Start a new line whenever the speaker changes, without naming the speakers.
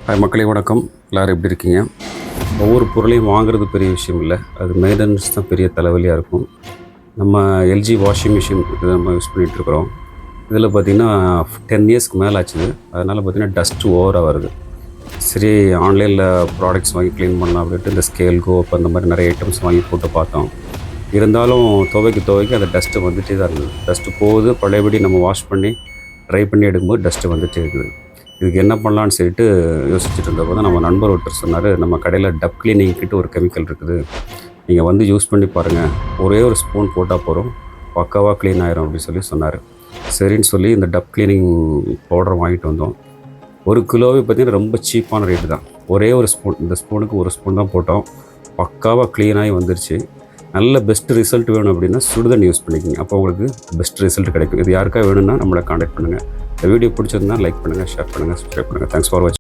Hi மக்களே, வணக்கம். எல்லோரும் எப்படி இருக்கீங்க? ஒவ்வொரு பொருளையும் வாங்குறது பெரிய விஷயம் இல்லை, அது மெயின்டெனன்ஸ் தான் பெரிய தலைவலியாக இருக்கும். நம்ம எல்ஜி வாஷிங் மிஷின் இது நம்ம யூஸ் பண்ணிகிட்ருக்குறோம். இதில் பார்த்திங்கன்னா 10 இயர்ஸ்க்கு மேலே ஆச்சுது. அதனால் பார்த்திங்கன்னா டஸ்ட்டு ஓவராக வருது. சரி, ஆன்லைனில் ப்ராடக்ட்ஸ் வாங்கி க்ளீன் பண்ணலாம் அப்படின்ட்டு இந்த ஸ்கேல் கோப் அந்த மாதிரி நிறைய ஐட்டம்ஸ் வாங்கி போட்டு பார்த்தோம். இருந்தாலும் துவைக்க அந்த டஸ்ட்டு வந்துகிட்டே தான் இருந்தது. டஸ்ட்டு போகுது, பழையபடி நம்ம வாஷ் பண்ணி ட்ரை பண்ணி எடுக்கும்போது டஸ்ட்டு வந்துகிட்டே இருக்குது. இதுக்கு என்ன பண்ணலான்னு சொல்லிட்டு யோசிச்சுட்டு இருந்தப்போ தான் நம்ம நண்பர் ஒருத்தர் சொன்னார், நம்ம கடையில் டப் கிளீனிங்கிட்டு ஒரு கெமிக்கல் இருக்குது, நீங்கள் வந்து யூஸ் பண்ணி பாருங்கள், ஒரே ஒரு ஸ்பூன் போட்டால் போதும், பக்காவாக க்ளீன் ஆயிரும் அப்படின்னு சொல்லி சொன்னார். சரின்னு சொல்லி இந்த டப் கிளீனிங் பவுடர் வாங்கிட்டு வந்தோம். 1 கிலோவே பார்த்திங்கன்னா ரொம்ப சீப்பான ரேட்டு தான். ஒரே ஒரு ஸ்பூன், இந்த ஸ்பூனுக்கு 1 ஸ்பூன் தான் போட்டோம், பக்காவாக க்ளீனாகி வந்துருச்சு. நல்ல பெஸ்ட் ரிசல்ட் வேணும் அப்படின்னா சுடுதண்ணி யூஸ் பண்ணிக்கோங்க, அப்போ உங்களுக்கு பெஸ்ட் ரிசல்ட் கிடைக்கும். இது யாருக்காக வேணும்னா நம்மளை காண்டாக்ட் பண்ணுங்கள். இந்த வீடியோ பிடிச்சிருந்தா லைக் பண்ணுங்கள், ஷேர் பண்ணுங்கள், சப்ஸ்கிரைப் பண்ணுங்கள். தேங்க்ஸ் ஃபார் வாட்சிங்.